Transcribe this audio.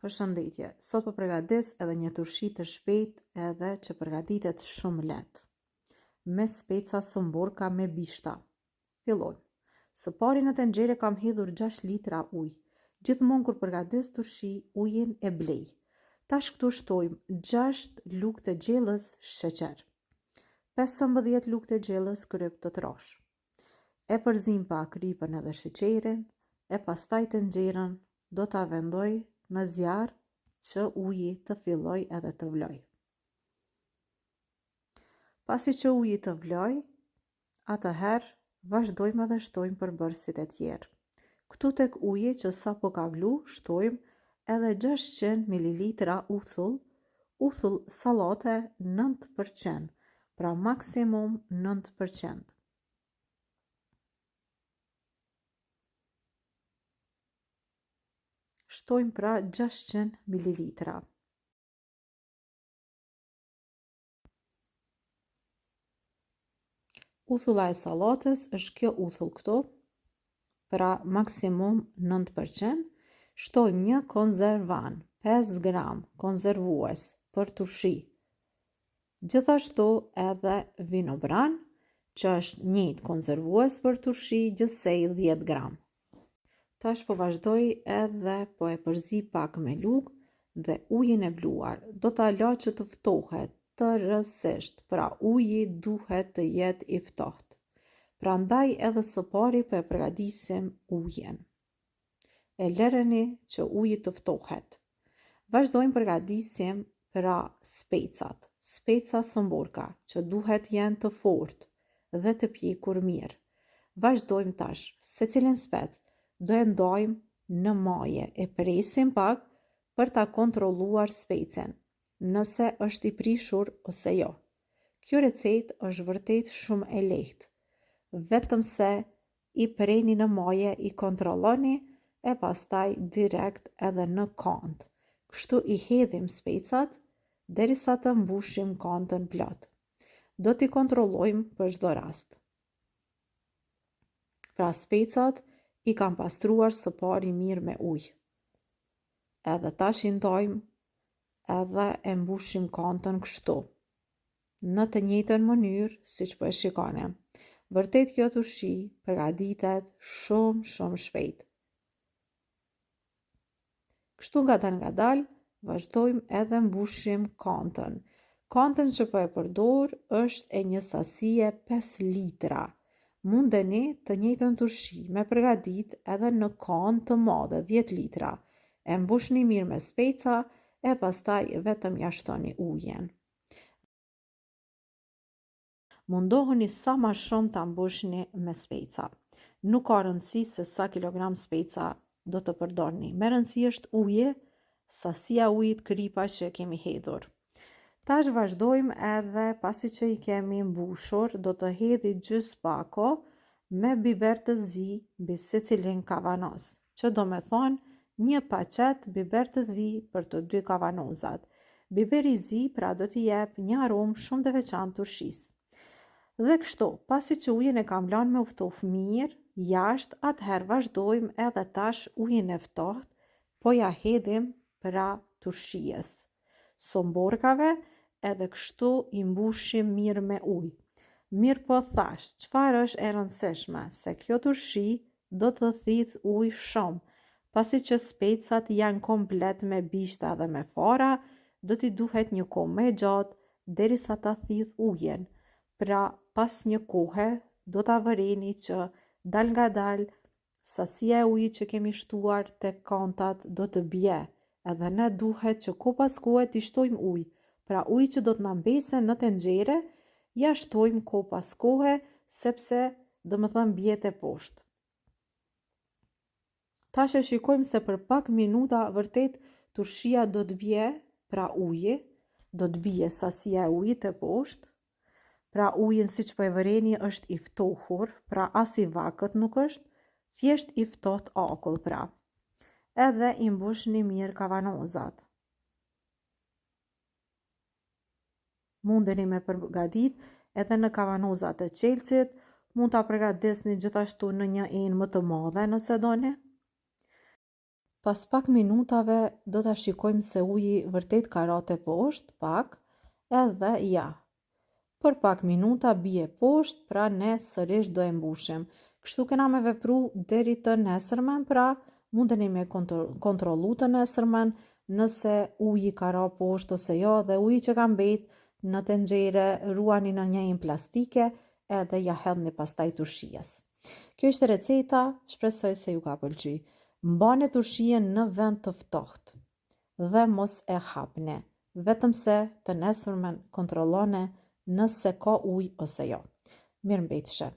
Përshëndetje, sot po përgatis edhe një turshi të shpejt edhe që përgatitet shumë lehtë. Me speca sëmborka me bishta. Fillojmë. Së pari në tenxhere kam hedhur 6 litra ujë. Gjithmonë kur përgatis turshi, ujin e blej. Tash këtu shtojmë 6 lugë të gjellës sheqer, 15 lugë të gjellës kryp të trosh. E përzim pak ripën edhe sheqerin, e pastaj tenxherën do ta vendoj në zjarr që uji të filloj edhe të vloj. Pasi që uji të vloj, atëherë vazhdojmë edhe shtojmë përbërësit e tjerë. Këtu tek uji që sa po ka vlu, shtojmë edhe 600 ml uthull sallate 9%, pra maksimum 9%. Shtojmë pra 600 ml. Uthulla e sallatës është kjo uthull këtu, pra maksimum 9%. Shtojmë një konzervan, 5 gram konzervues për turshi. Gjithashtu edhe vinobran, që është njëjtë konzervues për turshi, gjithsej 10 gram. Tash po vazhdoj edhe po e përzi pak me lugë dhe ujin e vluar. Do ta la që të ftohet të rësisht, pra uji duhet të jetë i ftohtë. Prandaj edhe së pari po e përgatisim ujin. E lëreni që uji të ftohet. Vazhdojmë përgatisim pra specat. Speca sëmborka që duhet jenë të fortë dhe të pjekur mirë. Vazhdojmë tash secilin spec do e ndajmë në maje, e presim pak për ta kontrolluar specen, nëse është i prishur ose jo. Kjo recetë është vërtet shumë e lehtë. Vetëm se i preni në maje, i kontrolloni e pastaj direkt edhe në kant. Kështu i hedhim specat derisa të mbushim kantën plot. Do t'i kontrollojmë për çdo rast. Pra specat i kam pastruar së pari mirë me ujë. Edhe tash i ndajmë edhe e mbushim kantën kështu. Në të njëjtën mënyrë siç po e shikoni. Vërtet kjo turshi përgatitet shumë shpejt. Kështu ngadal vazhdojmë edhe mbushim kantën. Kantën që po e përdor është e një sasie 5 litra. Mundeni të njëjtën turshi me përgatit edhe në kantë të madhe 10 litra. E mbushni mirë me speca e pastaj vetëm ja shtoni ujin. Mundohuni sa ma shumë ta mbushni me speca. Nuk ka rëndësi se sa kilogram speca do të përdorni. Me rëndësi është uji, sasia ujit, kripa që kemi hedhur. Tash vazhdojmë edhe pasi që i kemi mbushur, do të hedhi gjys pako me biber të zi mbi secilin kavanoz, që do me thonë një paqet biber të zi për të 2 kavanozat. Biberi zi pra do t'i jep një aromë shumë të veçantë turshisë. Dhe kështu, pasi që ujin e kam lanë me u ftof mirë, jashtë, atëherë vazhdojmë edhe tash ujin e ftohtë, po ja hedhim pra turshijes. Somborkave edhe kështu i mbushim mirë me ujë. Mirë po thash, çfarë është e rëndësishme, se kjo turshi do të thith ujë shumë, pasi që specat janë komplet me bishta dhe me fara, do t'i duhet një kohë më gjatë derisa ta thith ujin. Pra pas një kohe do ta vëreni që dal nga dal sasia e ujit që kemi shtuar te kantat do të bje, edhe ne duhet që ko pas kohe t'i shtojmë ujë. Pra ujë që do t'na mbese në tenxhere, ja shtojmë ko pas kohe, sepse do më thënë bjete poshtë. Tash e shikojmë se për pak minuta vërtet turshia do t'bje, pra uji, do t'bje sasia e ujit e poshtë. Pra ujin si që po e vëreni është i ftohur, pra as i vakët nuk është, thjesht i ftoht akull pra. Edhe i mbushni mirë kavanozat. Mundeni me përgatit edhe në kavanozat e qelçit, mund ta përgatisni gjithashtu në një enë më të madhe nëse doni. Pas pak minutave do ta shikojmë se uji vërtet ka rate poshtë, pak, edhe ja. Për pak minuta bie poshtë, pra ne sërish do e mbushim. Kështu kena me vepru deri të nesërmen, pra mundeni me kontrollu të nesërmen nëse uji ka ra poshtë ose jo, dhe uji që ka mbet në tenxhere ruani në njëjin plastike edhe ja hedhni pastaj turshijes. Kjo ishte receta, shpresoj se ju ka pëlqy. Mbani turshien në vend të ftohtë dhe mos e hapni, vetëm se të nesërmen kontrollone nëse ka ujë ose jo. Mirëmbëjtje.